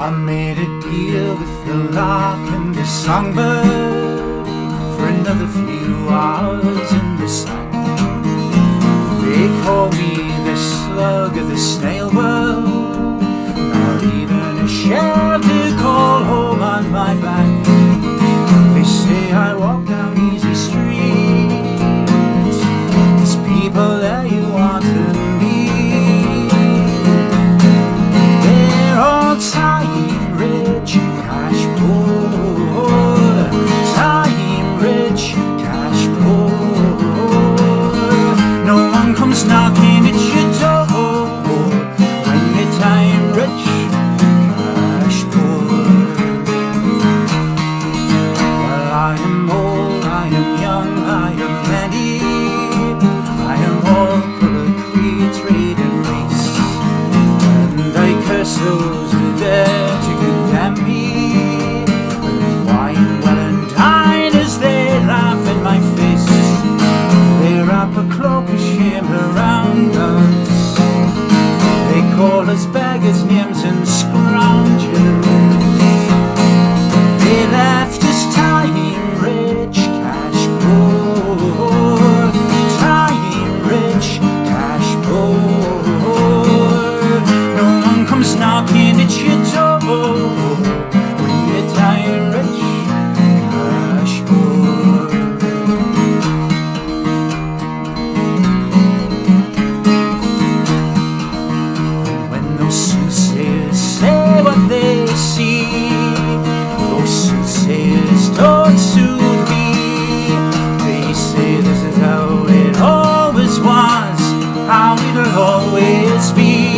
I made a deal with the lark and the songbird for another few hours in the sun. They call me the slug of the snail world, not even a shell to call home on my back. They say I walk down easy streets, there's people there you want to meet. They're all time rich, cash poor, time rich, cash poor. No one comes knocking at your door when you're time rich, cash poor. Well, I am old, I am young, I am many, I am all color, creed, trade and race, and I curse those who dare to condemn me. When they whine well and dine as they laugh in my face, they wrap a cloak of shame around us. They call us beggars, names and scroungers. They left us time rich, cash poor, time rich, cash poor. No one comes knocking at your door when you're time rich, cash poor. When those soothsayers say what they see, those soothsayers don't soothe me. They say this is how it always was, how it'll always be.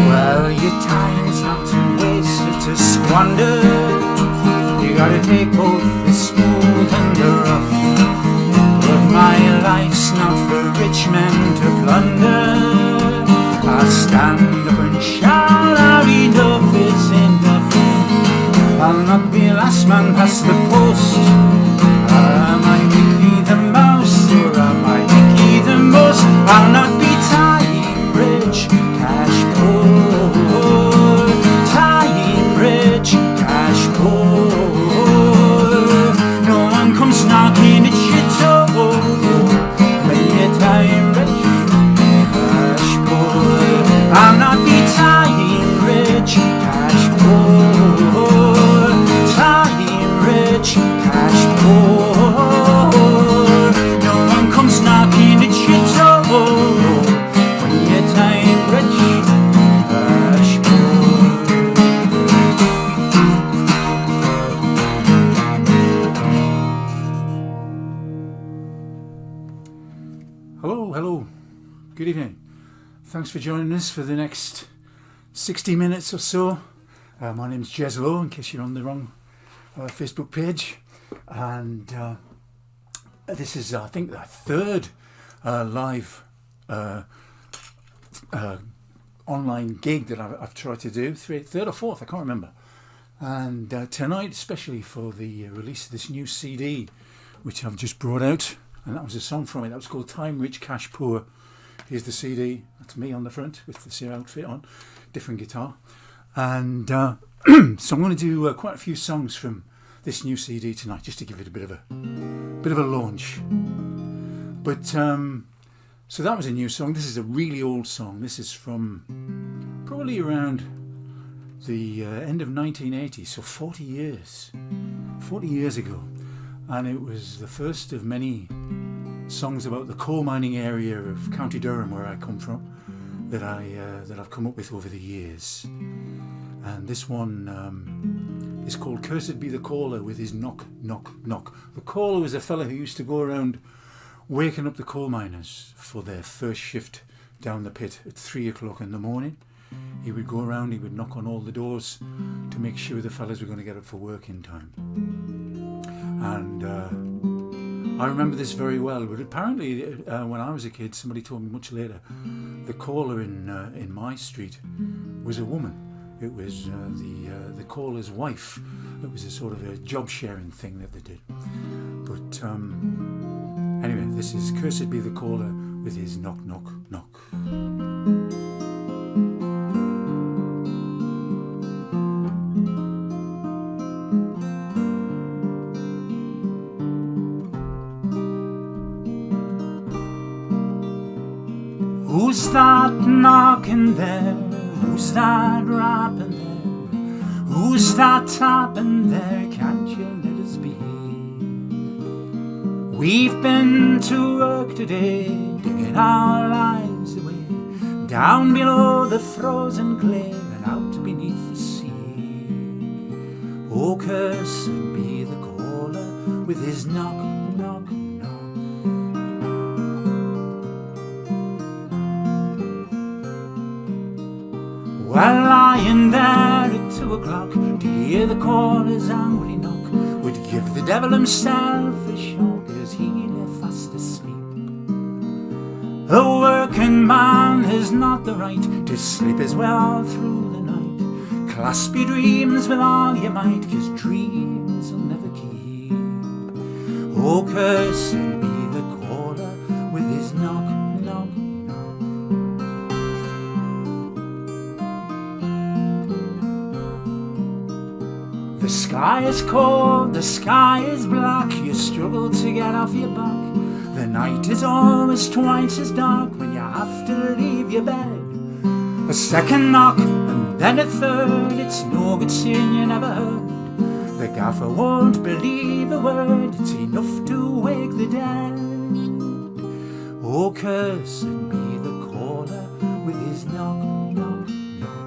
Well, your time's not to waste or to squander. You gotta take both the smooth and the rough. But my life's not for rich men to plunder. I'll stand up and shout out enough is enough. I'll not be last man past the post. Am I Mickey the Mouse or am I Mickey the Most? I'll not be time rich, cash poor, time rich, cash poor. No one comes knocking at your door when you're time rich, cash poor. I'll not be time rich, cash poor, time rich, cash poor. No one comes knocking at your door when you're time rich, cash poor. Hello, hello, good evening. Thanks for joining us for the next 60 minutes or so. My name's Jez Lowe, in case you're on the wrong Facebook page. And this is, I think, the third live online gig that I've tried to do. Third or fourth, I can't remember. And tonight, especially for the release of this new CD, which I've just brought out, and that was a song from it. That was called Time Rich, Cash Poor. Here's the CD. That's me on the front with the same outfit on, different guitar. And so I'm going to do quite a few songs from this new CD tonight, just to give it a bit of a launch. But so that was a new song. This is a really old song. This is from probably around the end of 1980, so 40 years ago. And it was the first of many songs about the coal mining area of County Durham, where I come from, that I've come up with over the years. And this one is called Cursed Be the Caller with his knock, knock, knock. The caller was a fella who used to go around waking up the coal miners for their first shift down the pit at 3 o'clock in the morning. he would go around, he would knock on all the doors to make sure the fellas were going to get up for work in time. And I remember this very well, but apparently when I was a kid, somebody told me much later, the caller in my street was a woman. It was the caller's wife. It was a sort of a job sharing thing that they did. But anyway, this is Cursed Be the Caller with his knock, knock, knock. Who's that knocking there? Who's that rapping there? Who's that tapping there? Can't you let us be? We've been to work today, digging our lives away, down below the frozen clay and out beneath the sea. Oh, cursed be the caller with his knock, knock, knock. While lying there at 2 o'clock, to hear the caller's angry knock would give the devil himself a shock as he lay fast asleep. A working man has not the right to sleep as well through the night. Clasp your dreams with all you might, 'cause dreams will never keep. Oh, cursed be the caller with his knock, knock, knock. The sky is cold, the sky is black, you struggle to get off your back. The night is always twice as dark when you have to leave your bed. A second knock and then a third, it's no good saying you never heard. The gaffer won't believe a word, it's enough to wake the dead. Oh, cursed be the caller with his knock, knock, knock.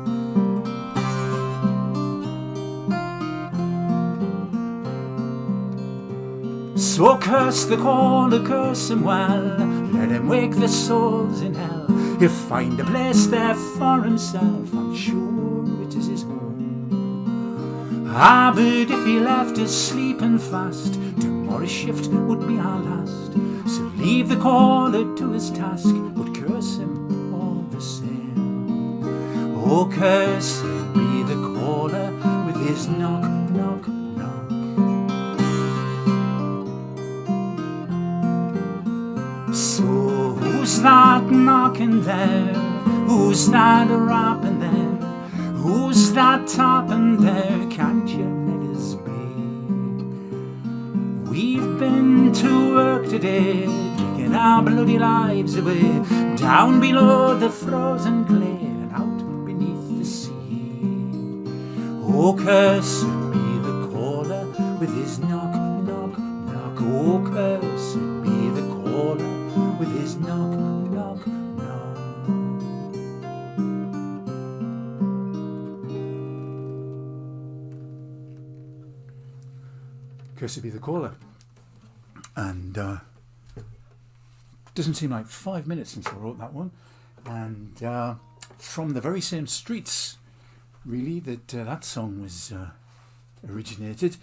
So curse the caller, curse him well, let him wake the souls in hell. He'll find a place there for himself, I'm sure it is his home. Ah, but if he left us sleeping fast, tomorrow's shift would be our last. So leave the caller to his task, but curse him all the same. Oh, cursed be the caller with his knock, knock, knock. So who's that knocking there? Who's that rapping there? Who's that tapping there? Can't you let us be? We've been to work today, digging our bloody lives away, down below the frozen clay and out beneath the sea. Oh, cursed be the caller with his knock, knock, knock. Oh, cursed be the caller with his knock, knock, knock. Cursed be the caller. And doesn't seem like 5 minutes since I wrote that one. And from the very same streets, really, that song was originated.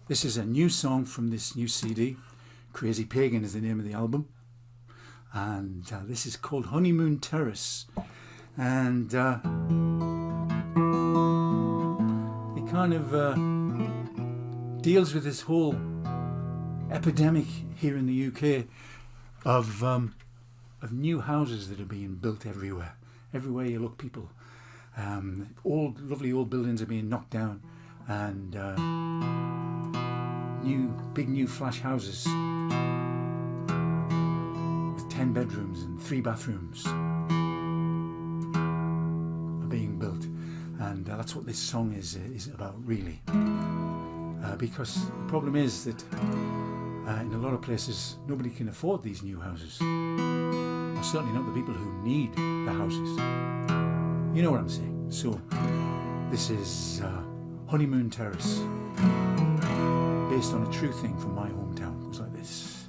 This is a new song from this new CD. Crazy Pagan is the name of the album, and this is called Honeymoon Terrace, and it kind of deals with this whole epidemic here in the UK of new houses that are being built everywhere. Everywhere you look, people, lovely old buildings are being knocked down, and big new flash houses 10 bedrooms and 3 bathrooms are being built, and that's what this song is about, really. Because the problem is that in a lot of places nobody can afford these new houses, or certainly not the people who need the houses. You know what I'm saying? So this is Honeymoon Terrace, based on a true thing from my hometown. It goes like this.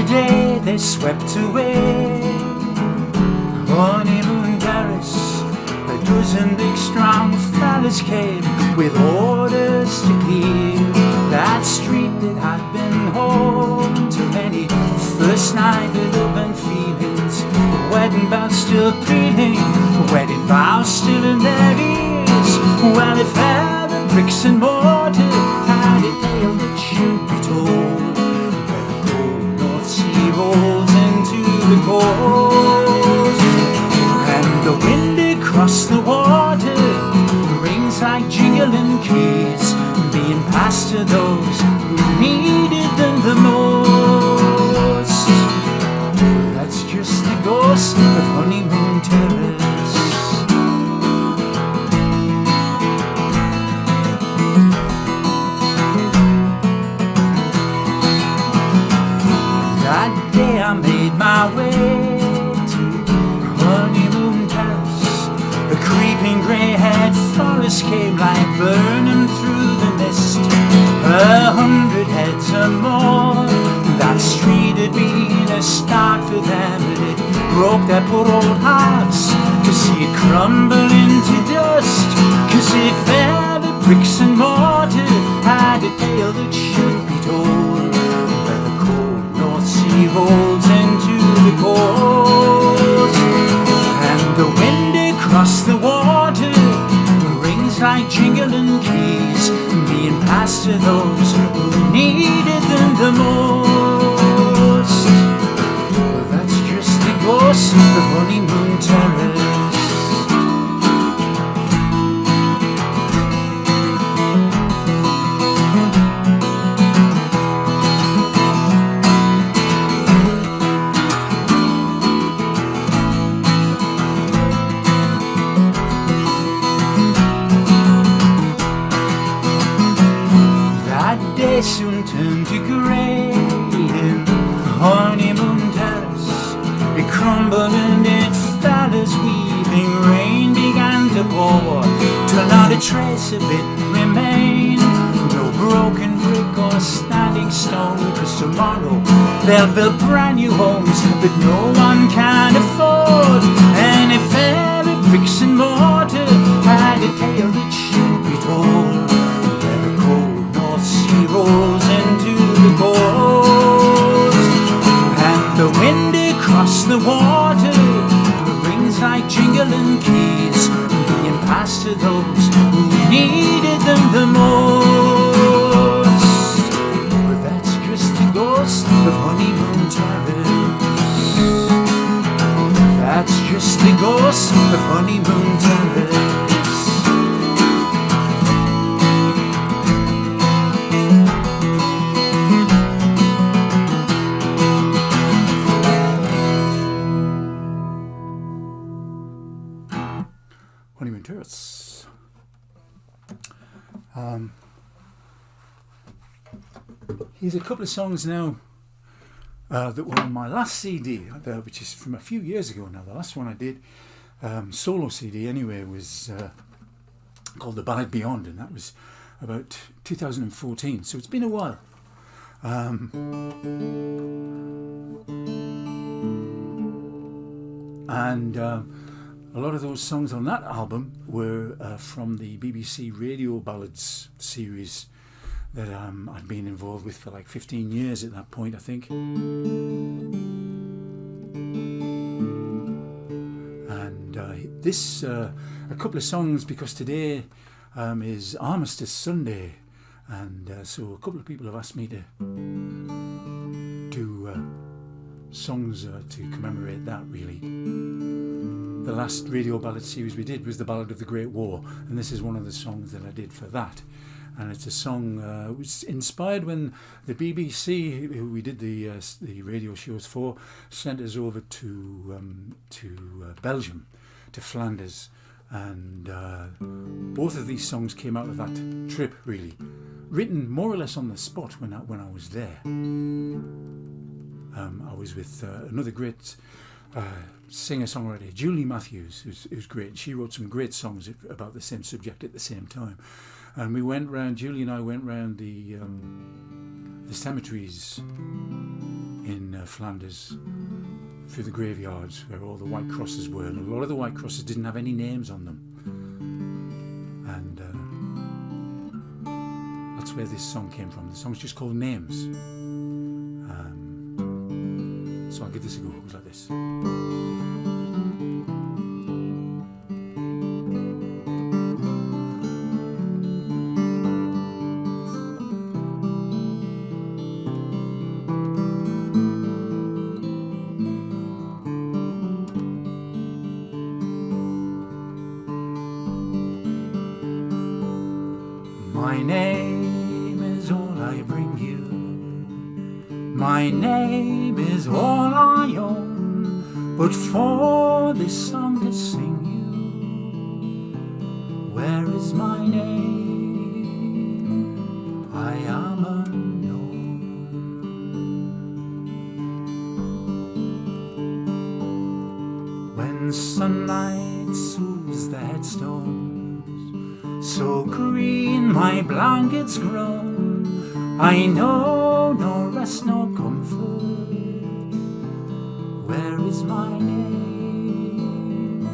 day they swept away Honeymoon Terrace. A dozen big strong fellas came with orders to clear that street that had been home to many first night love and feelings. Wedding bells still pealing, wedding vows still in their ears. Well, if ever bricks and mortar had a tale that should be told, where the cold North Sea rolls into the coast, and the wind across the water rings like jingling keys, being passed to those who needed them the most. That's just the ghost of Honeymoon Terrace. That day I made my way to Honeymoon Terrace. The creeping grey-haired forest came like burning through the mist. 100 heads or more. That street had been a start for them, but it broke their poor old hearts to see it crumble into dust. 'Cause if ever bricks and mortar had a tale that should be told, where the cold North Sea rolls into the coast, and the wind across the water rings like jingling keys, being passed to those who needed them the most. Well, that's just the ghost of Honeymoon Terrace. They soon turned to grey in Honeymoon Terrace. It crumbled and it fell as weeping rain began to pour, till not a trace of it remained. No broken brick or standing stone, 'cause tomorrow they'll build brand new homes that no one can afford. And if ever bricks and mortar had a tale that should be told, where the cold North Sea rolls into the coast, and the wind across the water rings like jingling keys, being passed to those who needed them the most. But that's just the ghost of Honeymoon Terrace. That's just the ghost of Honeymoon Terrace. Honeymoon Terrace. Here's a couple of songs now that were on my last CD, which is from a few years ago now. The last one I did, solo CD anyway, was called The Ballad Beyond, and that was about 2014, so it's been a while. And a lot of those songs on that album were from the BBC Radio Ballads series that I'd been involved with for like 15 years at that point, I think. And this, a couple of songs, because today is Armistice Sunday, and so a couple of people have asked me to do songs to commemorate that, really. The last radio ballad series we did was the Ballad of the Great War, and this is one of the songs that I did for that. And it's a song which was inspired when the BBC, who we did the radio shows for, sent us over to Belgium, to Flanders, and both of these songs came out of that trip, really, written more or less on the spot when I was there. I was with another great singer-songwriter, Julie Matthews, who's great. She wrote some great songs about the same subject at the same time. And we went round, Julie and I went round the cemeteries in Flanders, through the graveyards where all the white crosses were, and a lot of the white crosses didn't have any names on them. And that's where this song came from. The song's just called Names. So I'll give this a go. It goes like this. My name is all I bring you. My name is all I own. But for this song to sing you, where is my name? I am unknown. When sunlight soothes the headstones, so green my blanket's grown, I know no rest, no comfort. Where is my name?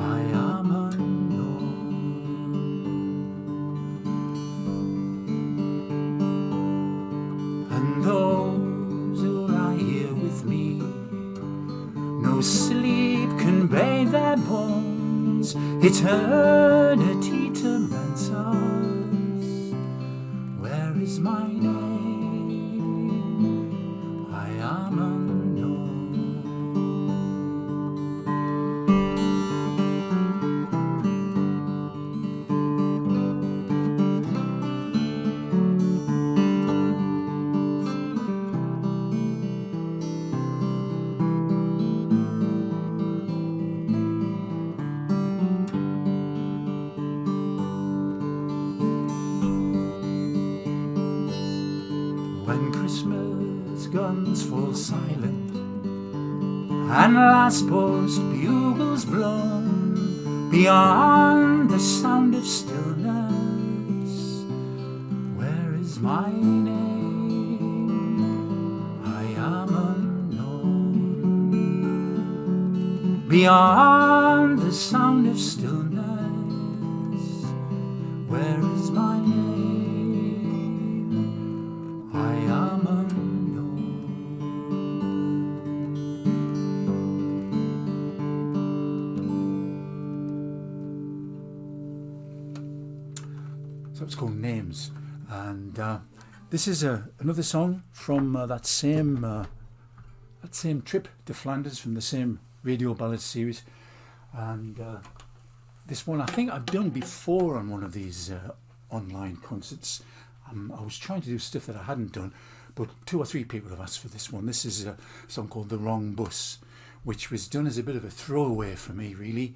I am unknown. And those who lie here with me, no sleep can bathe their bones. Eternity torments us. Where is my name? I am unknown. When Christmas guns fall silent and last post bugles blown, beyond the sound of stillness, where is my name? I am unknown. Beyond the sound of stillness, where is my name? I am unknown. So it's called Names, and this is another song from that same trip to Flanders, from the same radio ballad series. And this one I think I've done before on one of these online concerts. I was trying to do stuff that I hadn't done, but 2 or 3 people have asked for this one. This is a song called The Wrong Bus, which was done as a bit of a throwaway for me, really.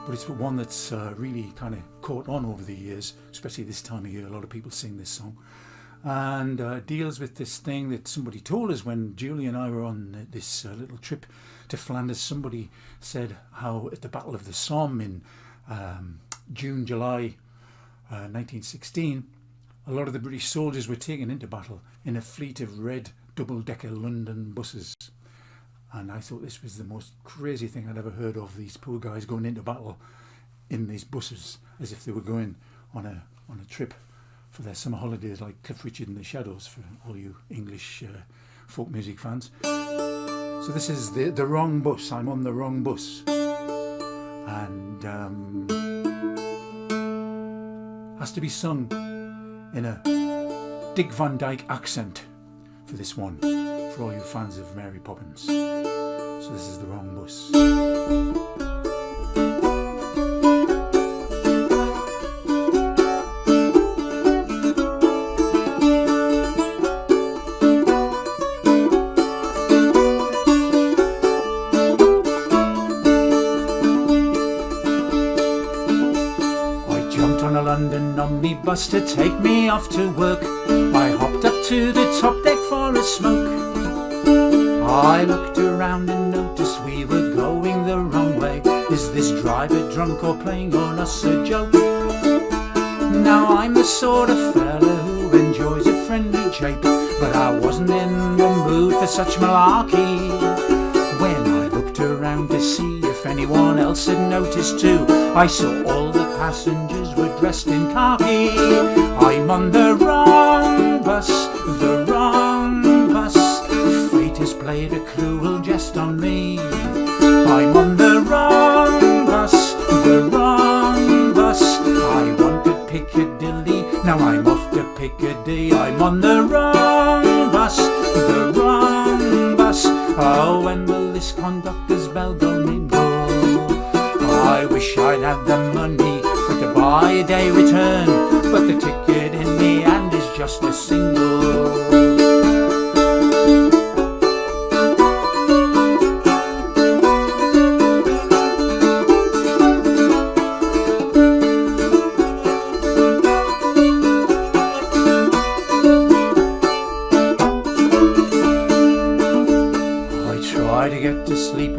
But it's one that's really kind of caught on over the years, especially this time of year. A lot of people sing this song. And deals with this thing that somebody told us when Julie and I were on this little trip to Flanders. Somebody said how at the Battle of the Somme in June, July 1916, a lot of the British soldiers were taken into battle in a fleet of red double-decker London buses. And I thought this was the most crazy thing I'd ever heard of, these poor guys going into battle in these buses as if they were going on a trip for their summer holidays, like Cliff Richard and the Shadows, for all you English folk music fans. So this is the wrong bus. I'm on the wrong bus. And has to be sung in a Dick Van Dyke accent for this one, for all you fans of Mary Poppins. So this is The Wrong Bus. London omnibus to take me off to work. I hopped up to the top deck for a smoke. I looked around and noticed we were going the wrong way. Is this driver drunk or playing on us a joke? Now I'm the sort of fella who enjoys a friendly shape, but I wasn't in the mood for such malarkey. When I looked around to see if anyone else had noticed too, I saw all the passengers were dressed in khaki. I'm on the wrong bus, the wrong bus. Fate has played a cruel jest on me. I'm on the wrong bus, the wrong bus. I wanted Piccadilly, now I'm off to Piccadilly. I'm on the wrong bus, the wrong bus. Oh, when will this conductor's bell go mingle? I wish I'd had the money for to buy a day return, but the ticket in the hand is just a single.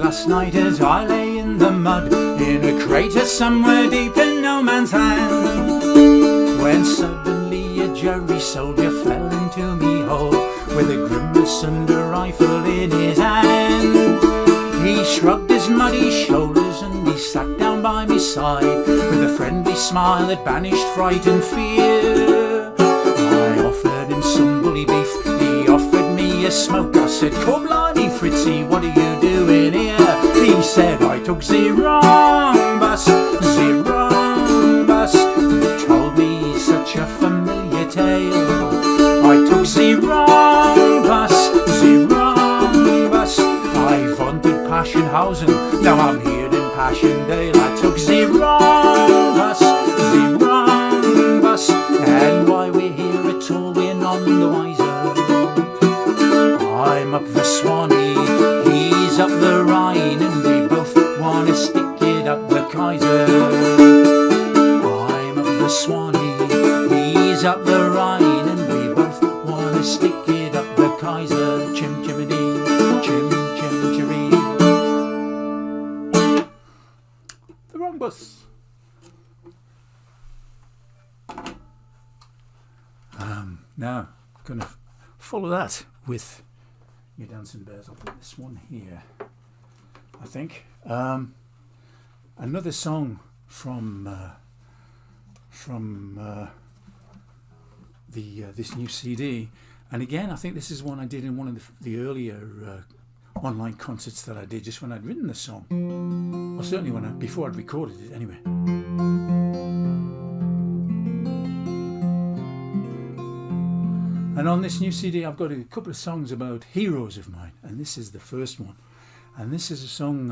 Last night as I lay in the mud, in a crater somewhere deep in no man's land, when suddenly a jury soldier fell into me hole, with a grimace and a rifle in his hand. He shrugged his muddy shoulders and he sat down by my side, with a friendly smile that banished fright and fear. I offered him some bully beef, he offered me a smoke. I said, "Come blimey, Fritzy, what are you doing here?" He said, "I took the wrong bus, the wrong bus." He told me such a familiar tale. I took the wrong bus, the wrong bus. I wanted Passionhausen, now I'm here in Passchendaele. I took the wrong bus, the wrong bus. And why we're here at all, we're none the wiser. I'm up the Swanee, he's up the Rhine, and we both want to stick it up the Kaiser. I'm up the Swanee, he's up the Rhine, and we both want to stick it up the Kaiser. Chim chimney, chim chim chiree. The wrong bus. Now, gonna follow that with your dancing bears. I'll put this one here, I think. Another song from this new CD, and again I think this is one I did in one of the earlier online concerts that I did, just when I'd written the song, or certainly before I'd recorded it anyway. And on this new CD I've got a couple of songs about heroes of mine, and this is the first one. And this is a song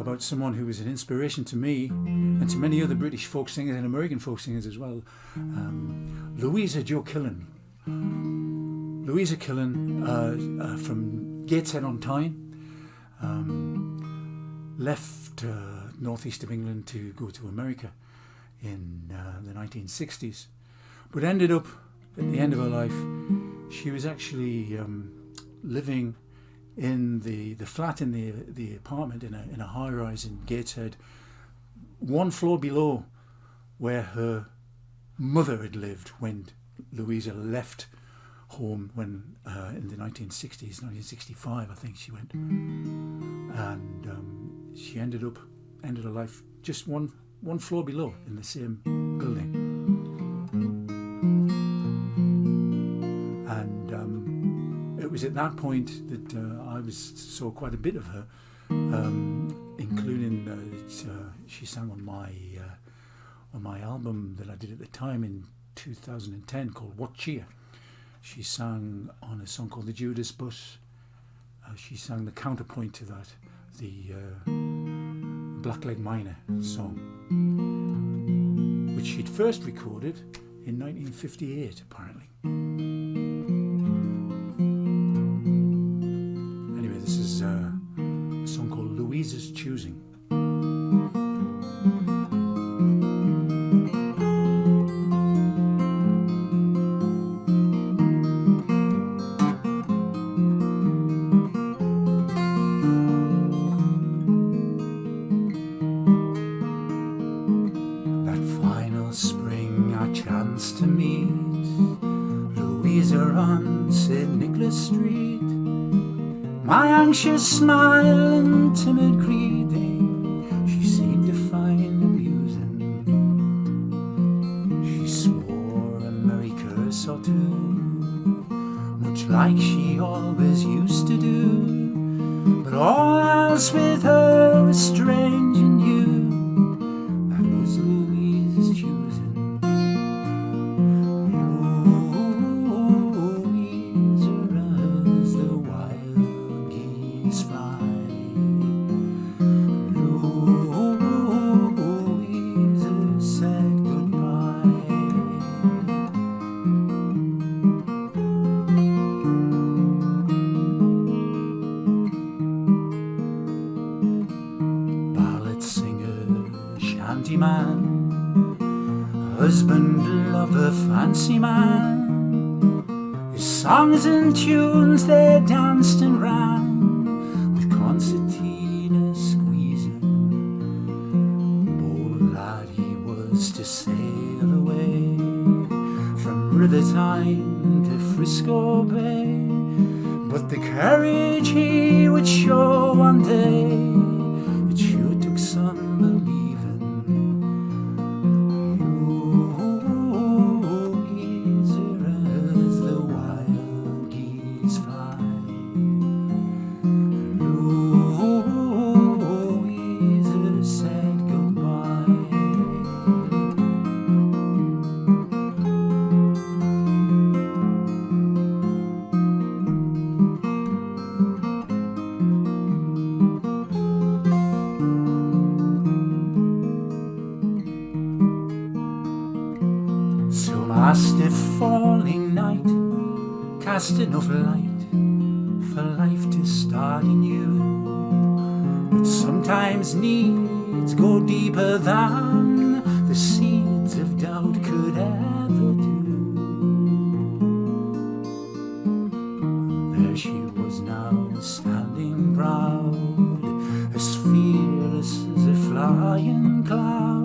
about someone who was an inspiration to me and to many other British folk singers and American folk singers as well. Louisa Jo Killen. Louisa Killen from Gateshead-on-Tyne, left northeast of England to go to America in the 1960s, but ended up at the end of her life, she was actually living in the flat in the apartment in a high rise in Gateshead, one floor below where her mother had lived when Louisa left home when in the 1960s, 1965 I think she went, and she ended her life just one floor below in the same building. It was at that point that I saw quite a bit of her, including she sang on my album that I did at the time in 2010 called What Cheer. She sang on a song called The Judas Bus. She sang the counterpoint to that, the Blackleg Miner song, which she'd first recorded in 1958 apparently. This is a song called Louisa's Choosing. That final spring I chanced to meet Louisa on St. Nicholas Street. My anxious smile and timid greeting she seemed to find amusing. She swore a merry curse or two, much like she always used to do. But all else with her was strange and new. That was Louisa's choosing. Louisa as the wild geese fly. Louisa said goodbye. Man, husband, lover, fancy man. His songs and tunes they danced and ran, with concertina squeezing. Bold lad he was to sail away from River Tyne to Frisco Bay, but the courage he would show one day, it sure took some believing. Past a falling night, cast enough light for life to start anew. But sometimes needs go deeper than the seeds of doubt could ever do. There she was now, standing proud, as fearless as a flying cloud.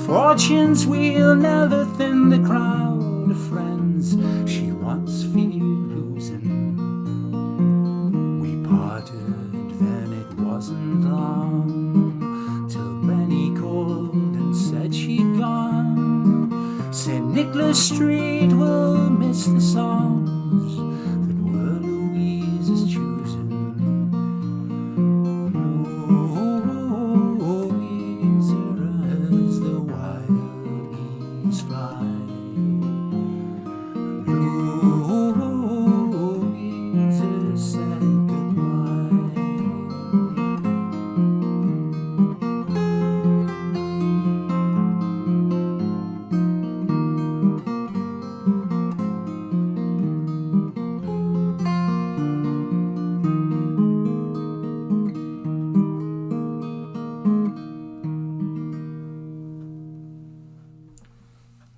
Fortune's wheel never thinned the crowd of friends she once feared losing. We parted, then it wasn't long till Benny called and said she'd gone. St. Nicholas Street will miss the songs that were Louisa's choosing.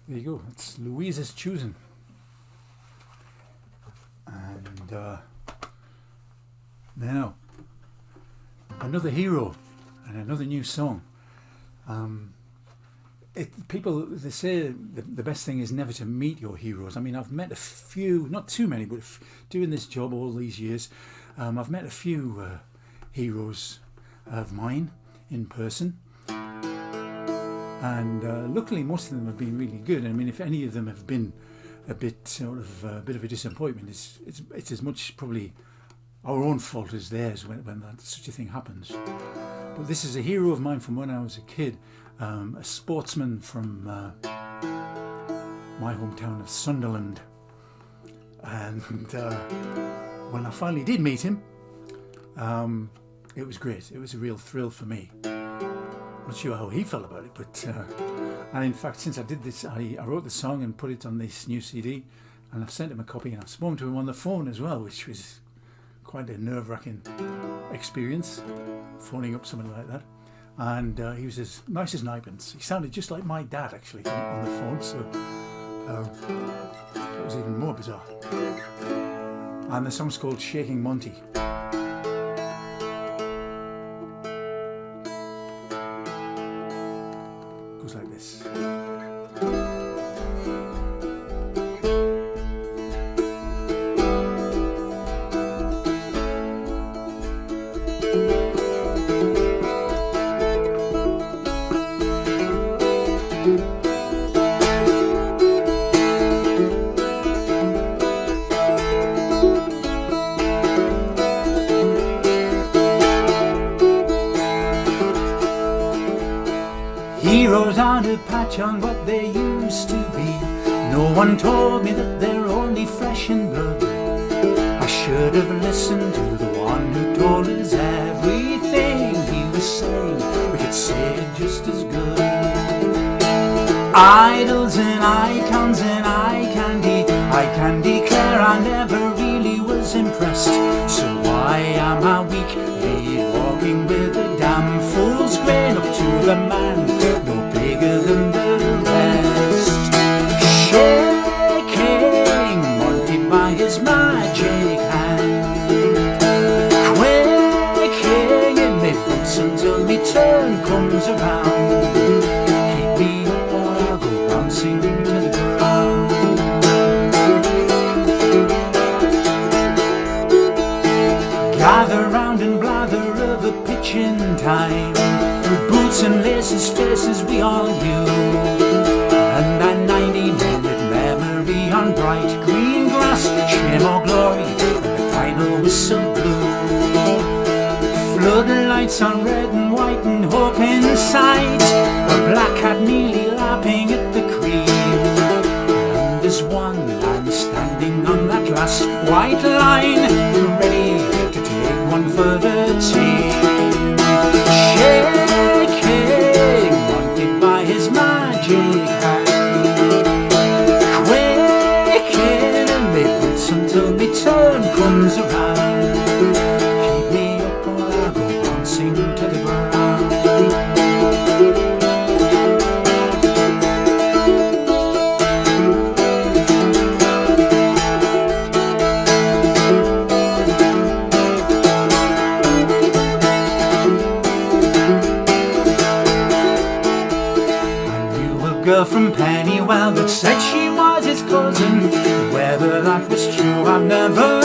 There you go, it's Louisa's choosing. And now, another hero and another new song. People, they say the best thing is never to meet your heroes. I mean, I've met a few, not too many, but doing this job all these years, I've met a few heroes of mine in person. And luckily, most of them have been really good. I mean, if any of them have been a bit of a disappointment, it's as much probably our own fault as theirs when such a thing happens. But this is a hero of mine from when I was a kid, a sportsman from my hometown of Sunderland. And when I finally did meet him, it was great. It was a real thrill for me. Not sure how he felt about it, but and in fact, since I did this, I wrote the song and put it on this new CD, and I've sent him a copy, and I've spoken to him on the phone as well, which was quite a nerve-wracking experience, phoning up someone like that. And he was as nice as ninepence. He sounded just like my dad, actually, on the phone, so it was even more bizarre. And the song's called Shaking Monty. Goes like this. match on what they used to be. No one told me that they're only flesh and blood. I should have listened to the one who told us everything he was saying. We could say it just as good. Idols and icons and eye candy, I can declare I never really was impressed. So why am I weak, laid walking with a damn fool's grain up to the man, no bigger than the rest? Shaking Monty by his magic hand, quaking in me boots until me turn comes around. Keep me up or I'll go bouncing to the ground. Gather round and blather of a pitching time, boots and laces, faces we all knew, and a 90-minute memory on bright green grass, shame or glory, and the final whistle blew. Floodlights on red and white and hope inside, a black cat nearly lapping at the cream, and there's one man standing on that last white line, ready to take one for the team. Shaking Monty by his magic hand, quaking in me boots until me turn comes around. Keep me up or I'll go bouncing to the ground. Girl from Pennywell that said she was his cousin. Whether that was true I've never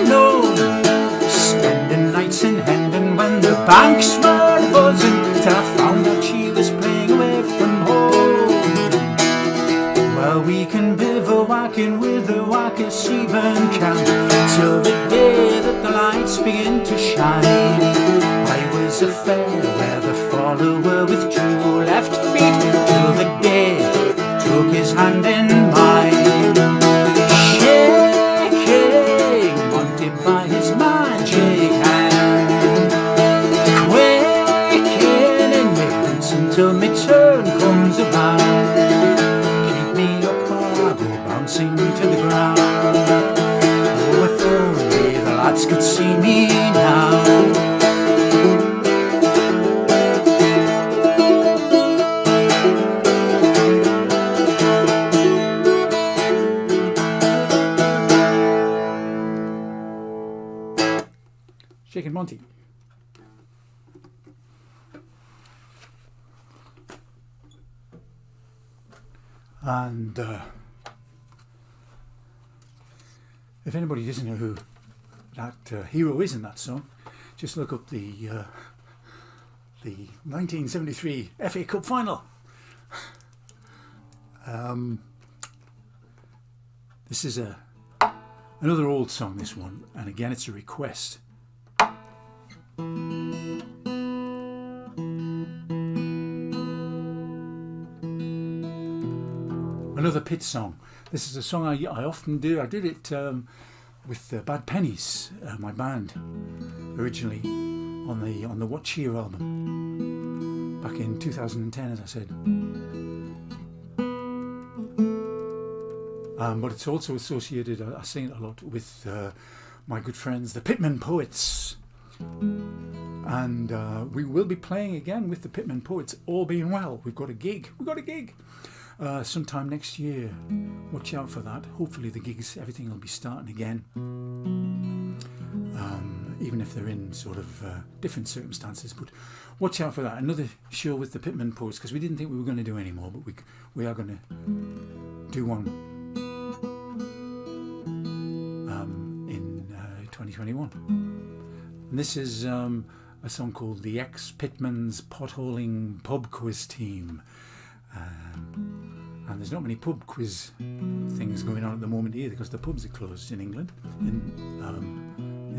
known. Spending nights in Hendon when the banks were buzzing, till I found out she was playing away from home. Well, we can bivouacking with the Wacker Seaburn camp till the day that the lights begin to shine. I was a fair weather follower with two left feet till the day took his hand in mine. Shaking Monty by his magic hand, quaking in me boots until me turn comes around. Keep me up or I'll go bouncing to the ground. Oh, if only the lads could see me now. Shaking Monty. And if anybody doesn't know who that hero is in that song, just look up the 1973 FA Cup final. This is another old song, this one, and again it's a request. Another pit song. This is a song I often do. I did it with Bad Pennies, my band, originally on the What Cheer album back in 2010, as I said. But it's also associated, I sing it a lot, with my good friends, the Pitman Poets. And we will be playing again with the Pitman Poets, all being well. We've got a gig. Sometime next year. Watch out for that. Hopefully the gigs, everything will be starting again. Even if they're in sort of different circumstances. But watch out for that. Another show with the Pitman Poets, because we didn't think we were going to do any more, but we are going to do one in 2021. And this is a song called the X Pitmans Potholing Pub Quiz Team. And there's not many pub quiz things going on at the moment either, because the pubs are closed in England, in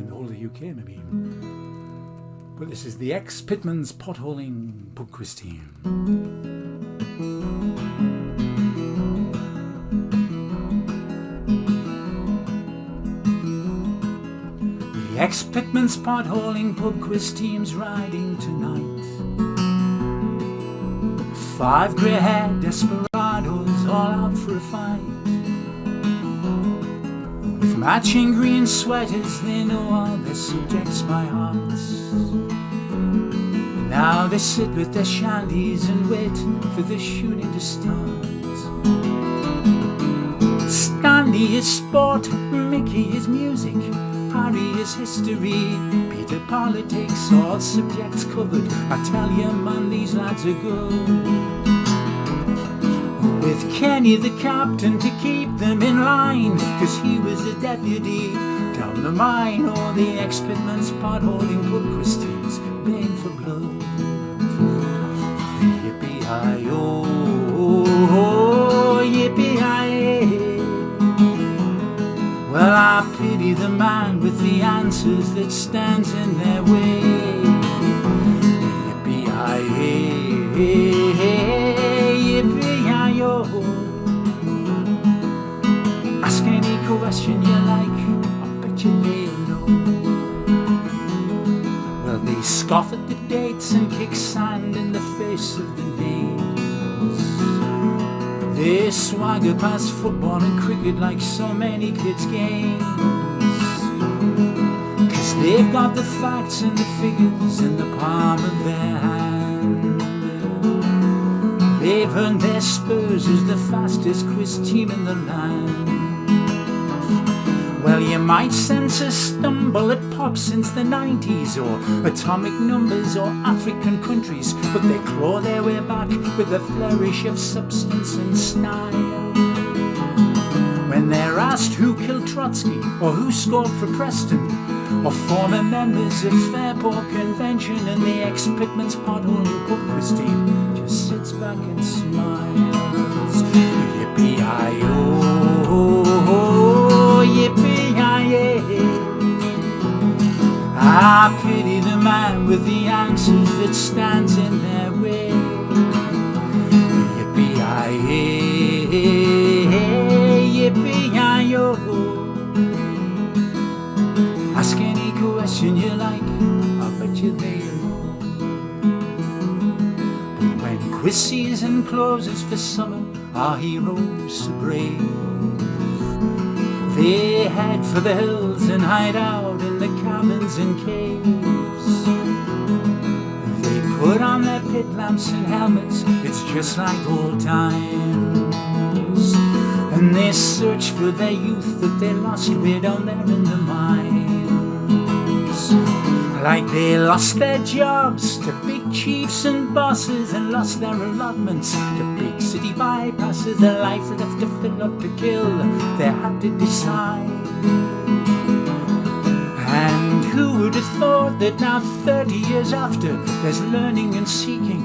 the whole of the UK maybe even. But this is the X Pitmans Potholing Pub Quiz Team. X Pitmans Potholing pub quiz team's riding tonight. 5 grey-haired desperados all out for a fight. With matching green sweaters, they know all their subjects by heart. Now they sit with their shandies and wait for the shooting to start. Stanley is sport, Mickey is music, Harry is history, Peter politics, all subjects covered. I tell you man, these lads are good. With Kenny the captain to keep them in line, 'cause he was a deputy down the mine. All the X Pitmans Potholing pub quiz teams paying for blood. Yippee-hi-oh, yippee-hi-yay. Well, I pity the man with the answers that stands in their way. Yippee-hi-yay, yippee-hi-yo. Ask any question you like, I bet you they'll know. Well, they scoff at the dates and kick sand in the face of the names. They swagger past football and cricket like so many kids' games. 'Cause they've got the facts and the figures in the palm of their hand. They've earned their spurs as the fastest quiz team in the land. Well, you might sense a stumble at pop since the 90s, or atomic numbers, or African countries, but they claw their way back with a flourish of substance and style. When they're asked who killed Trotsky, or who scored for Preston, or former members of Fairport Convention, and the X Pitmans Potholing pub quiz team just sits back and smiles. Yippee-hi-oh, yippee-hi-yay. I pity the man with the answers that stands in their way. Yippee-hi-yay, yippee-hi-yo. Ask any question you like, I bet you they'll know. But when quiz season closes for summer, our heroes are brave. They head for the hills and hide out in the cabins and caves. They put on their pit lamps and helmets, it's just like old times. And they search for their youth that they lost way down there in the mines. Like they lost their jobs to big chiefs and bosses, and lost their allotments to big city bypasses. A life left to fill up to kill, they had to decide. And who would have thought that now 30 years after, there's learning and seeking,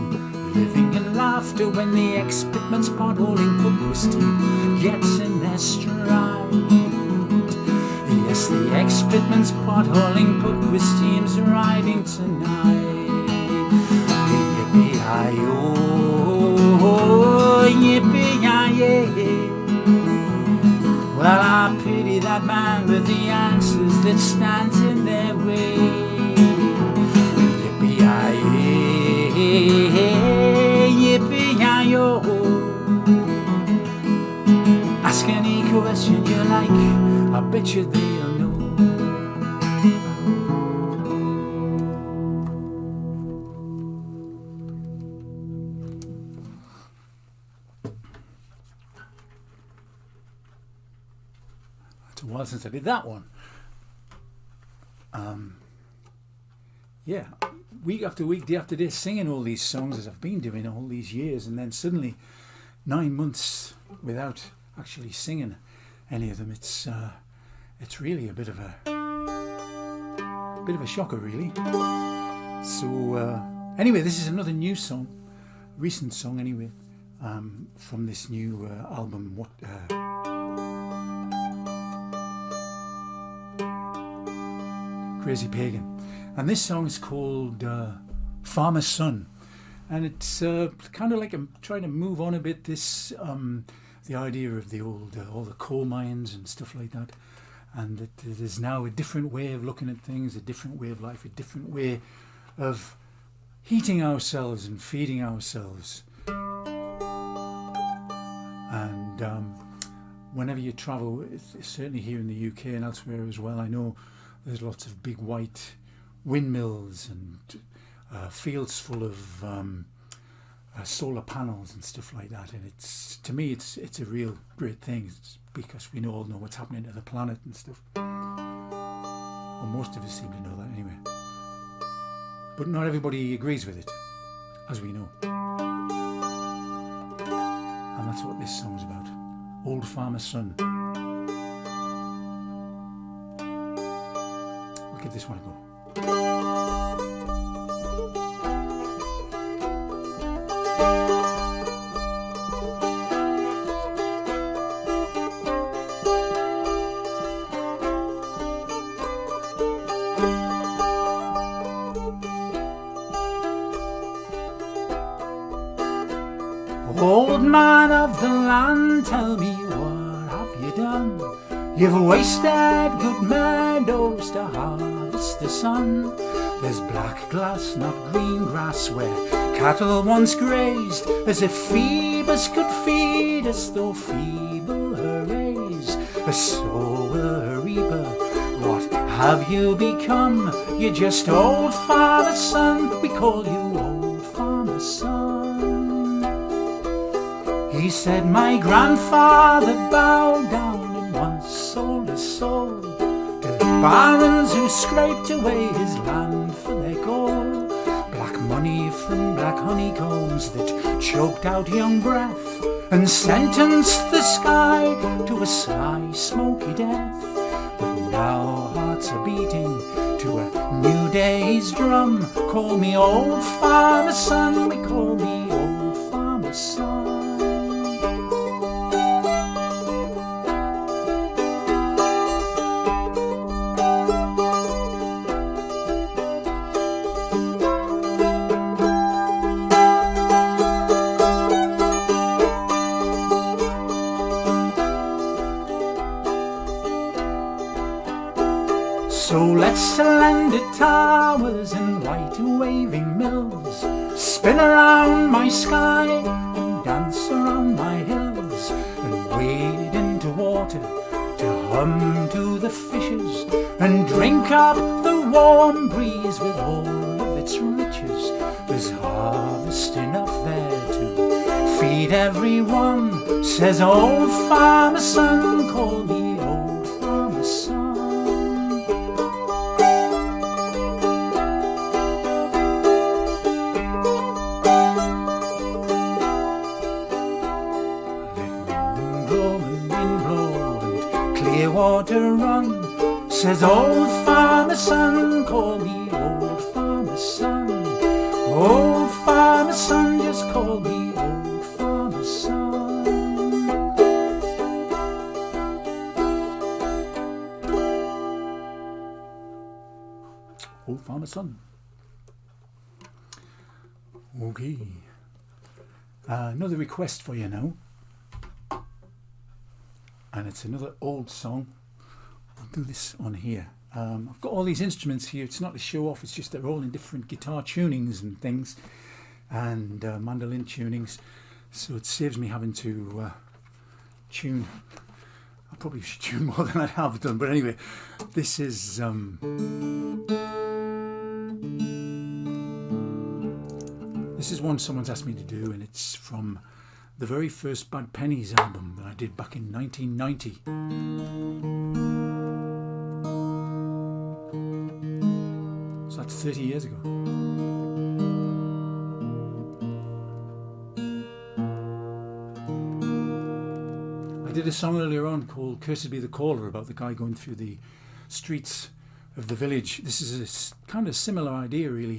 living and laughter, when the X Pitmans Potholing pub quiz team gets in their stride. Yes, the X Pitmans Potholing pub quiz team's riding tonight. Yippee-hi-oh, yippee-hi-yay. Well, I pity that man with the answers that stands in their way. Yippee-hi-yay, yippee-hi-yo. Ask any question you like, I bet you they'll know. It's a while since I did that one. Yeah, week after week, day after day, singing all these songs as I've been doing all these years, and then suddenly 9 months without actually singing any of them. It's really a bit of a shocker, really. So anyway, this is another new song, recent song anyway, from this new album. Crazy Pagan, and this song is called Farmer's Son, and it's kind of like I'm trying to move on a bit. This the idea of the old all the coal mines and stuff like that. and that there's now a different way of looking at things, a different way of life, a different way of heating ourselves and feeding ourselves. And whenever you travel, certainly here in the UK and elsewhere as well, I know there's lots of big white windmills and fields full of solar panels and stuff like that. And it's, to me, it's a real great thing. It's because we all know what's happening to the planet and stuff. Well, most of us seem to know that anyway. But not everybody agrees with it, as we know. And that's what this song's about. Old Farmer's Son. I'll give this one a go. Old man of the land, tell me, what have you done? You've wasted good meadows to harvest the sun. There's black glass, not green grass, where cattle once grazed, as if Phoebus could feed us, though feeble her rays. A sower, a reaper, what have you become? You're just old farmer's son, we call you old farmer's son. He said my grandfather bowed down and once sold his soul to barons who scraped away his land for their gold. Black money from black honeycombs that choked out young breath and sentenced the sky to a sly, smoky death. But now hearts are beating to a new day's drum. Call me old farmer's son, we call me old farmer's son. So let's slender towers and white waving mills spin around my sky and dance around my hills and wade into water to hum to the fishes and drink up the warm breeze with all of its riches. There's harvest enough there to feed everyone, says old farmer's son, call me old farmer's son. Clear water run, says old farmer's son, call me old farmer's son. Old farmer's son, just call me old farmer's son. Old farmer's son. Okay. Another request for you now. And it's another old song. I'll do this on here. I've got all these instruments here. It's not to show off, it's just they're all in different guitar tunings and things, and mandolin tunings, so it saves me having to tune. I probably should tune more than I have done, but anyway, this is one someone's asked me to do, and it's from the very first Bad Pennies album that I did back in 1990. So that's 30 years ago. I did a song earlier on called Cursed Be the Caller, about the guy going through the streets of the village. This is a kind of similar idea, really.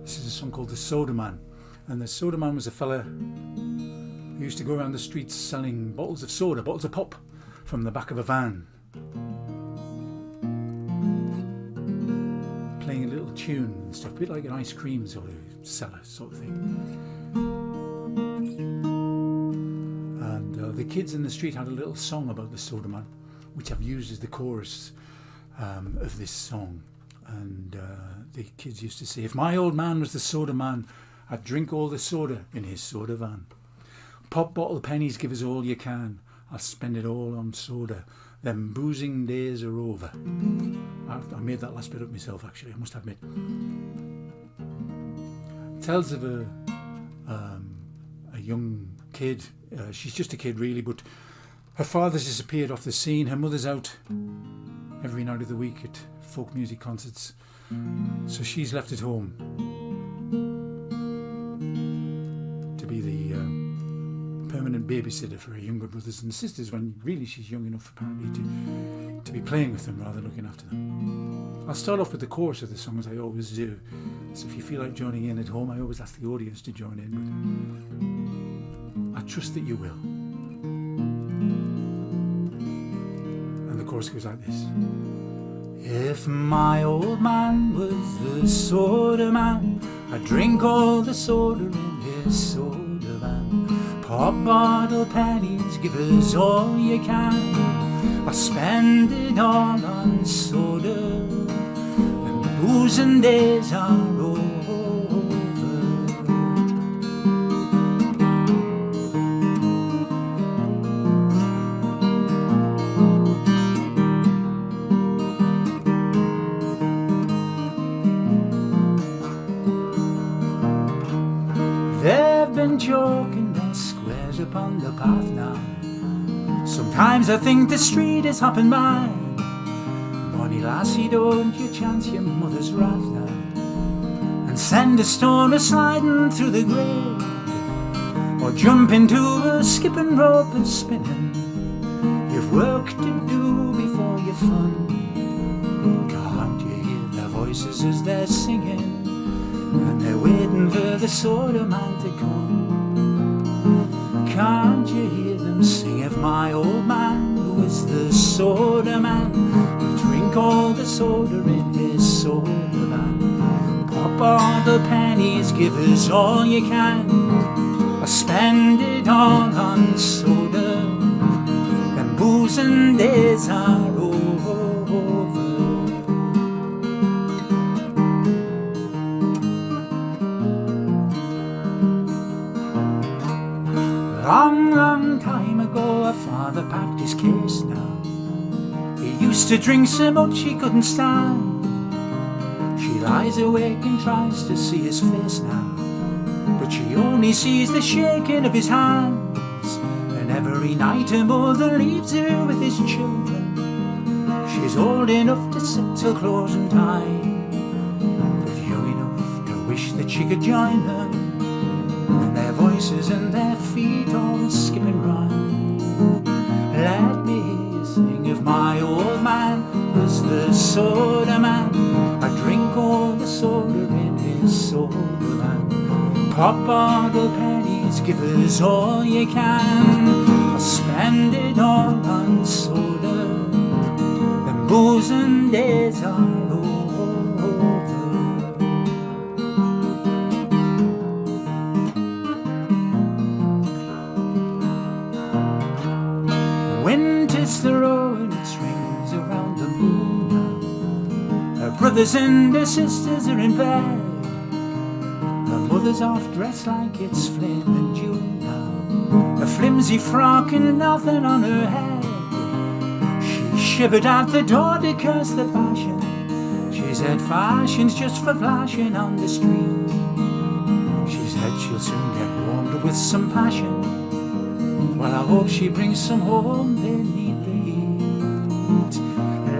This is a song called The Soda Man. And the soda man was a fella who used to go around the streets selling bottles of soda, bottles of pop, from the back of a van, playing a little tune and stuff, a bit like an ice cream sort of seller sort of thing. And the kids in the street had a little song about the soda man, which I've used as the chorus of this song. And the kids used to say, if my old man was the soda man, I'd drink all the soda in his soda van. Pop bottle pennies, give us all you can. I'll spend it all on soda. Them boozing days are over. I made that last bit up myself, actually, I must admit. It tells of a young kid. She's just a kid, really, but her father's disappeared off the scene. Her mother's out every night of the week at folk music concerts, so she's left at home to be the permanent babysitter for her younger brothers and sisters, when really she's young enough apparently to be playing with them rather than looking after them. I'll start off with the chorus of the song, as I always do, so if you feel like joining in at home, I always ask the audience to join in, but I trust that you will. And the chorus goes like this. If my old man was the soda man, I'd drink all the soda in his soda van. Pop bottle pennies, give us all you can. I'll spend it all on soda, and boozing days are over. They've been joking their squares upon the path now. Sometimes I think the street is hopping mad. Bonnie lassie, don't you chance your mother's wrath now, and send a stone a sliding through the grave, or jump into a skipping rope and spinning. You've work to do before you're fun. Can't you hear their voices as they're singing? And they're waiting for the soda man to come. Can't you hear them sing? If my old man was the soda man, he'd drink all the soda in his soda van. Pop all the pennies, give us all you can. Or spend it all on soda, and boozing days are over. Long, long time ago, a father packed his case now. He used to drink so much he couldn't stand. She lies awake and tries to see his face now, but she only sees the shaking of his hands. And every night her mother leaves her with his children. She's old enough to sit till closing time, but young enough to wish that she could join them. Their voices and their feet all skipping round. Let me hear you sing. If my old man was the soda man, I'd drink all the soda in his soda van. Pop bottle pennies, give us all you can. I'll spend it all on soda, then boozing days are over. Winter's the road, its rings around the moon now. Her brothers and her sisters are in bed. Her mother's off dressed like it's Flynn and June now. A flimsy frock and nothing on her head. She shivered at the door to curse the fashion. She said fashion's just for flashing on the street. She said she'll soon get warmed up with some passion. Well, I hope she brings some home, they need the heat.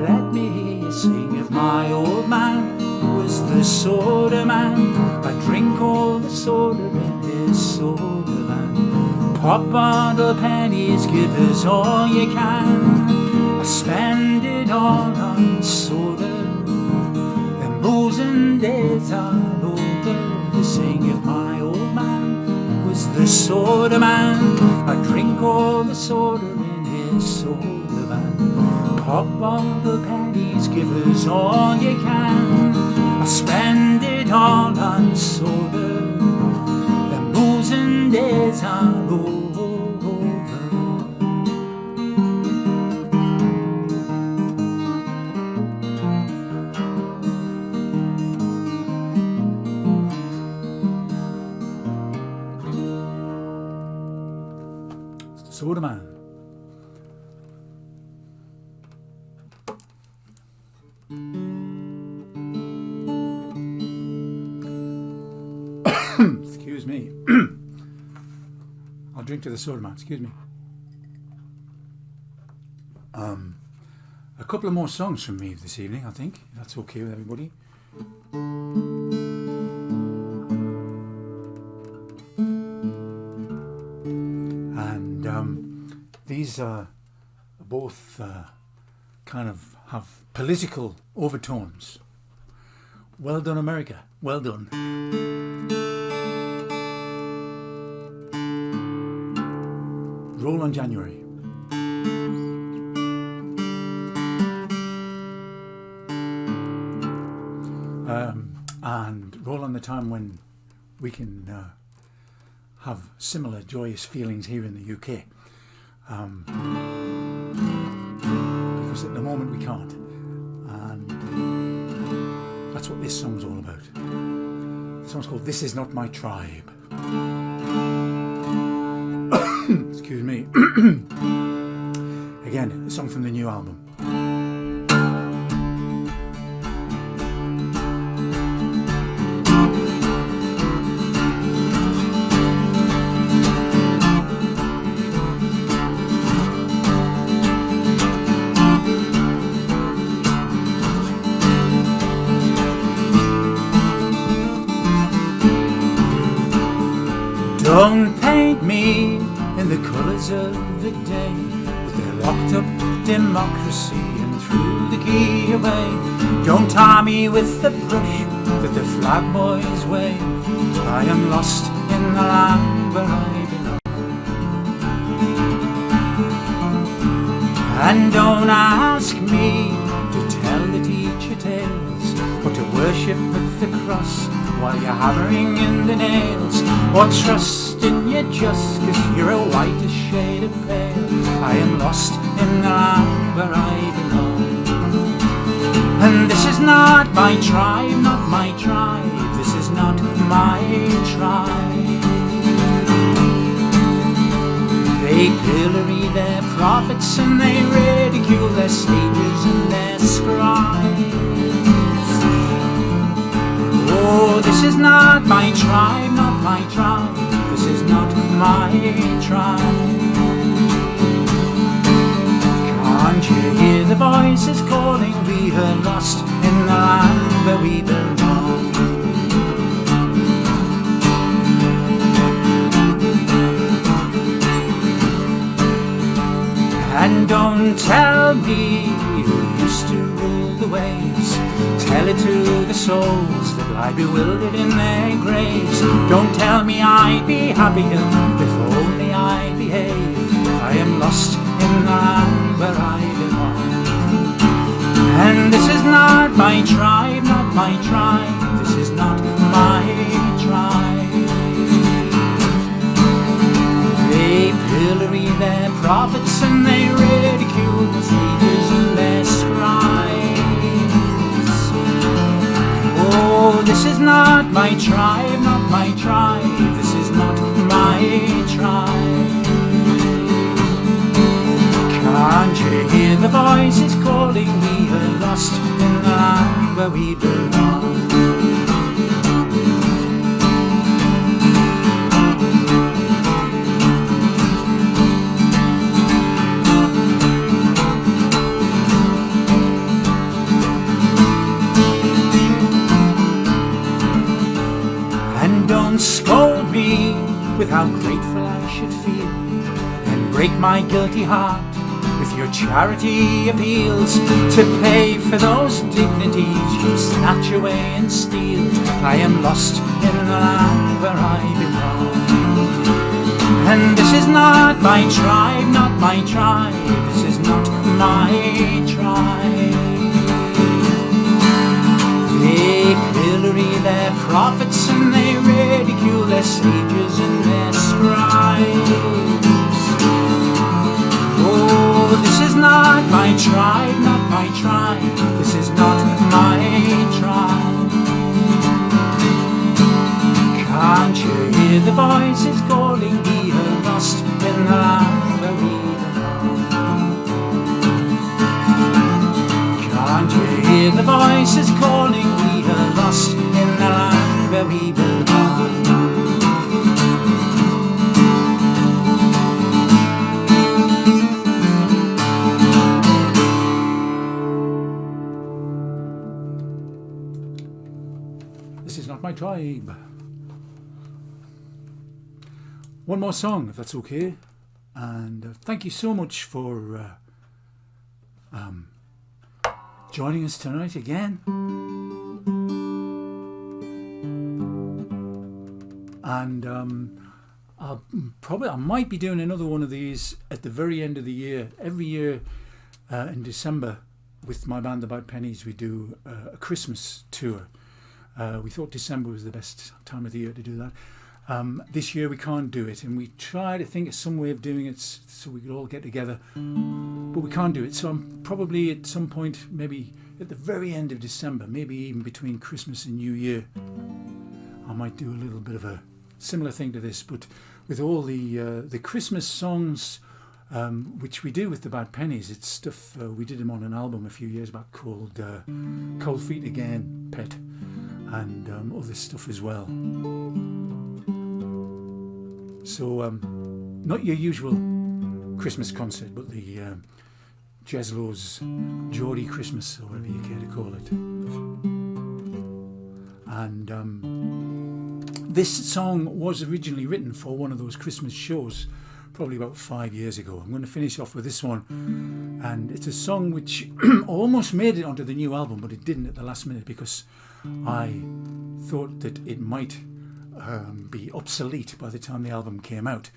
Let me hear you sing. If my old man was the soda man, I'd drink all the soda in his soda van. Pop bottle pennies, give us all you can. I spend it all on soda, and boozing days are over. They sing. If my old man was the soda man, I'd drink all the soda in his soda van. Pop bottle pennies, give us all you can. I spend it all on soda, then boozing days are over. man. Excuse me. I'll drink to the soda man. Excuse me. A couple of more songs from me this evening, I think. If that's okay with everybody. And these are both kind of have political overtones. Well done, America. Well done. Roll on January. And roll on the time when we can have similar joyous feelings here in the UK. Because at the moment we can't. And that's what this song's all about. The song's called This Is Not My Tribe. Excuse me. Again, a song from the new album. Don't paint me in the colours of the day, with their locked up democracy and threw the key away. Don't tar me with the brush that the flag boys wave. I am lost in the land where I belong. And don't ask me to tell the teacher tales, or to worship at the cross while you're hammering in the nails, or trust in your just 'cause you're a whiter shade of pale. I am lost in the land where I belong. And this is not my tribe, not my tribe. This is not my tribe. They pillory their prophets and they ridicule their sages and their scribes. Oh, this is not my tribe, not my tribe. This is not my tribe. Can't you hear the voices calling? We are lost in the land where we belong. And don't tell me who used to rule the waves. Tell it to the souls that lie bewildered in their graves. Don't tell me I'd be happier if only I behaved. I am lost in the land where I belong. And this is not my tribe, not my tribe. This is not my tribe. They pillory their prophets and they ridicule the sages and their scribes. Oh, this is not my tribe, not my tribe. This is not my tribe. Can't you hear the voices calling? We are lost in the land where we belong. Don't scold me with how grateful I should feel, and break my guilty heart with your charity appeals to pay for those dignities you snatch away and steal. I am lost in the land where I belong. And this is not my tribe, not my tribe. This is not my tribe. They pillory their prophets and they ridicule their sages and their scribes. Oh, this is not my tribe, not my tribe. This is not my tribe. Can't you hear the voices calling? We are lost in the land where we is calling, we are lost in the land where we belong. This is not my tribe. One more song, if that's okay. And thank you so much for joining us tonight again. And I might be doing another one of these at the very end of the year. Every year in December with my band The Bad Pennies we do a Christmas tour. We thought December was the best time of the year to do that. This year we can't do it, and we try to think of some way of doing it so we could all get together, but we can't do it. So I'm probably at some point, maybe at the very end of December, maybe even between Christmas and New Year, I might do a little bit of a similar thing to this, but with all the Christmas songs which we do with the Bad Pennies. It's stuff we did them on an album a few years back called Cold Feet Again, Pet, and other stuff as well. So, not your usual Christmas concert, but the Jez Lowe's Geordie Christmas, or whatever you care to call it. And this song was originally written for one of those Christmas shows, probably about 5 years ago. I'm going to finish off with this one, and it's a song which almost made it onto the new album, but it didn't at the last minute because I thought that it might be obsolete by the time the album came out,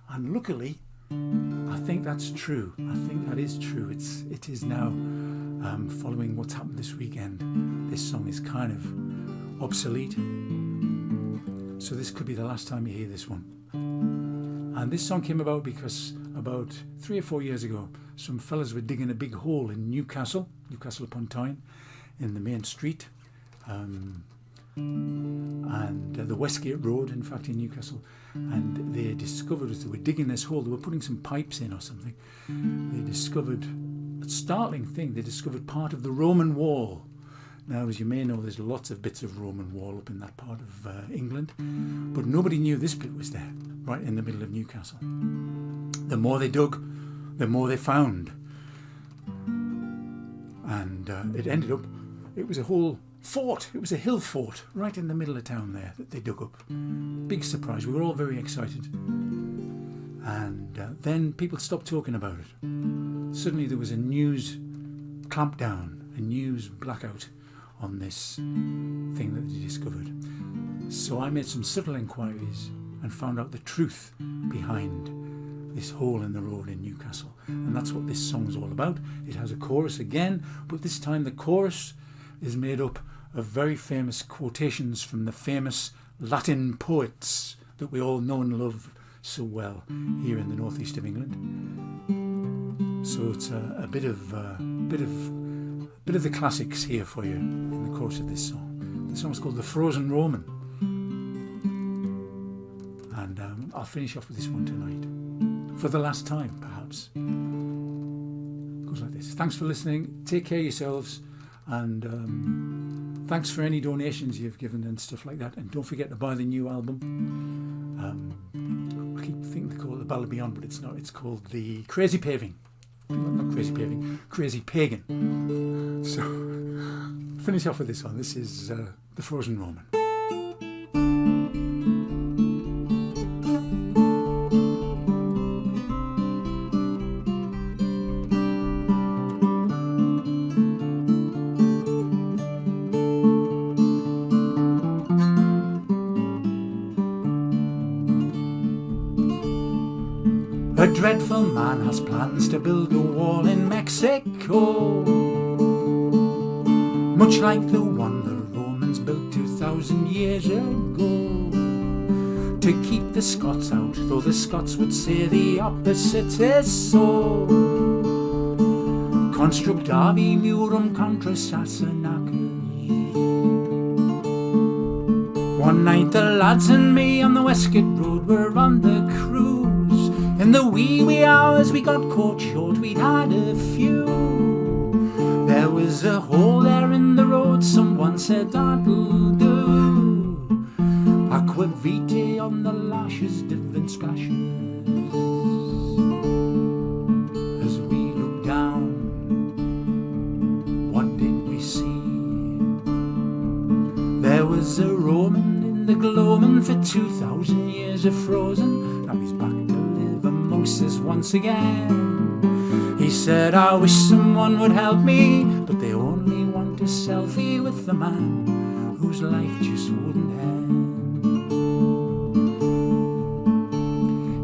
and luckily I think that's true. I think that is true. It is now, following what's happened this weekend, this song is kind of obsolete, so this could be the last time you hear this one. And this song came about because about 3 or 4 years ago some fellas were digging a big hole in Newcastle upon Tyne, in the main street, and the Westgate Road, in fact, in Newcastle, and they discovered, as they were digging this hole, they were putting some pipes in or something, they discovered a startling thing. They discovered part of the Roman wall. Now, as you may know, there's lots of bits of Roman wall up in that part of England, but nobody knew this bit was there, right in the middle of Newcastle. The more they dug, the more they found, and it ended up, it was a whole fort. It was a hill fort right in the middle of town there that they dug up. Big surprise. We were all very excited. And then people stopped talking about it. Suddenly there was a news clampdown, a news blackout on this thing that they discovered. So I made some subtle inquiries and found out the truth behind this hole in the road in Newcastle. And that's what this song's all about. It has a chorus again, but this time the chorus is made up of very famous quotations from the famous Latin poets that we all know and love so well here in the northeast of England. So it's a bit of the classics here for you in the course of this song. The song's called The Frozen Roman, and I'll finish off with this one tonight for the last time, perhaps. It goes like this. Thanks for listening. Take care of yourselves. And thanks for any donations you've given and stuff like that. And don't forget to buy the new album. I keep thinking they call it the Ballad Beyond, but it's not. It's called the Crazy Paving. Not Crazy Paving, Crazy Pagan. So finish off with this one. This is The Frozen Roman. A dreadful man has plans to build a wall in Mexico, much like the one the Romans built 2,000 years ago, to keep the Scots out, though the Scots would say the opposite is so. Constructavi murum contra Sassenachus. One night the lads and me on the Westgate Road were on the cruise. In the wee hours we got caught short, we'd had a few. There was a hole there in the road road, someone said that'll do. Aqua vitae on the lashes, different splashes. As we looked down, what did we see? There was a Roman in the gloaming for 2,000 years of frozen. Now he's back to live amongst us once again. He said, I wish someone would help me, but they only want a selfie with the man whose life just wouldn't end.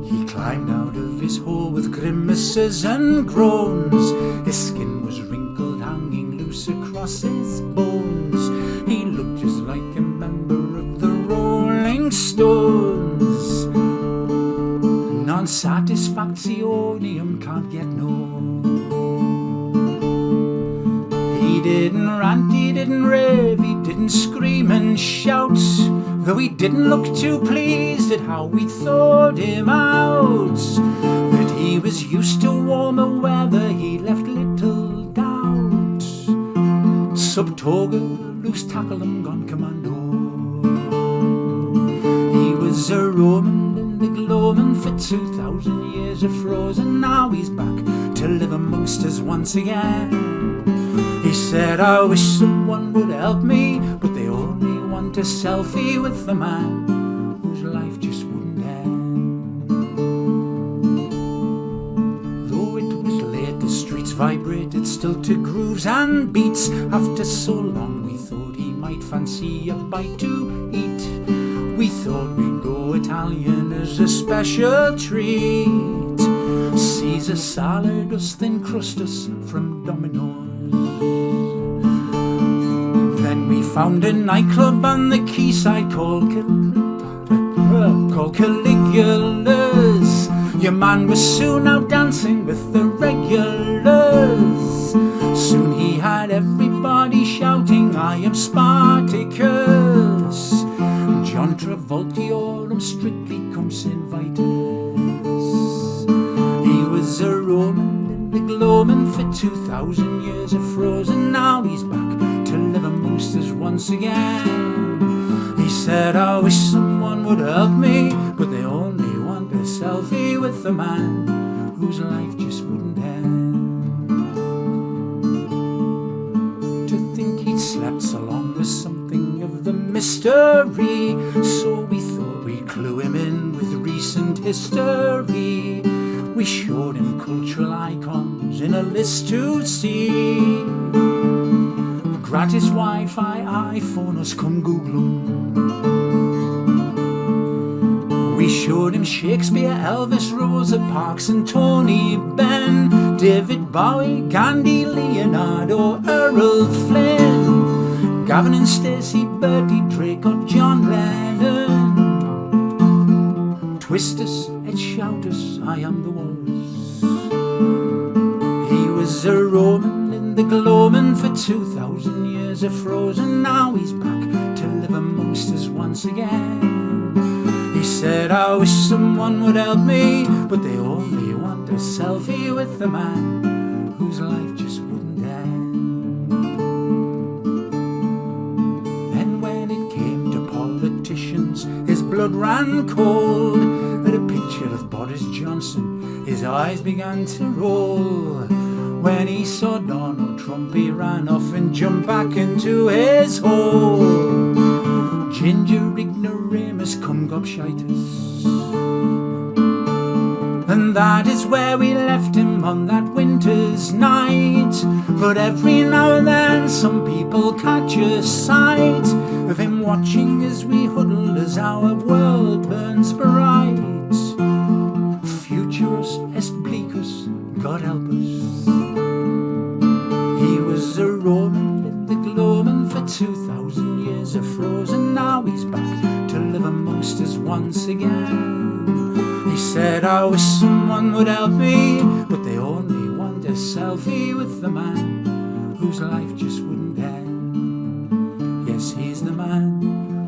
He climbed out of his hole with grimaces and groans. His skin was wrinkled, hanging loose across his bones. He looked just like a member of the Rolling Stones. Non-satisfactionium can't get no. He didn't rant, he didn't rave, he didn't scream and shout, though he didn't look too pleased at how we thawed him out. That he was used to warmer weather, he left little doubt. Sub-toga, loose tackle and gone commando. He was a Roman in the gloaming for 2,000 years of frozen. Now he's back to live amongst us once again. He said, I wish someone would help me, but they only want a selfie with the man whose life just wouldn't end. Though it was late, the streets vibrated still to grooves and beats. After so long we thought he might fancy a bite to eat. We thought we'd go Italian as a special treat. Caesar salad us, thin crust us from Domino's. Then we found a nightclub on the quayside called Caligula's. Your man was soon out dancing with the regulars. Soon he had everybody shouting, I am Spartacus. John Travoltiorum strictly comes invitus. He was a Roman in the gloaming for 2,000 years of frozen. Now he's back to live amongst us once again. He said, I wish someone would help me, but they only want a selfie with the man whose life just wouldn't end. To think he'd slept so long was something of the mystery, so we thought we'd clue him in with recent history. We showed him cultural icons in a list to see. Gratis Wi-Fi, iPhone us, come Google 'em. We showed him Shakespeare, Elvis, Rosa Parks and Tony Benn, David Bowie, Gandhi, Leonardo, Errol Flynn, Gavin and Stacey, Bertie Drake or John Lennon. Twist us and shout us, I am the walrus. He was a Roman in the gloaming for 2,000 years of frozen. Now he's back to live amongst us once again. He said, I wish someone would help me, but they only want a selfie with the man whose life just wouldn't end. Then when it came to politicians, his blood ran cold. At a picture of Boris Johnson, his eyes began to roll. When he saw Donald Trump, he ran off and jumped back into his hole. Ginger ignoramus cum gobshitis. And that is where we left him on that winter's night. But every now and then some people catch a sight of him watching as we huddle as our world burns bright. Futurus est bleacus, God help us. He was a Roman in the gloaming for 2,000 years of frozen. Now he's back to live amongst us once again. He said, I wish someone would help me, but they only want a selfie with the man whose life just wouldn't end. Yes, he's the man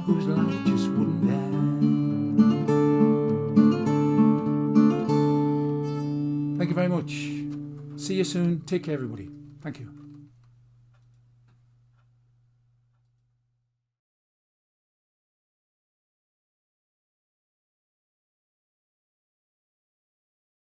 whose life just wouldn't end. Thank you very much. See you soon. Take care, everybody. Thank you.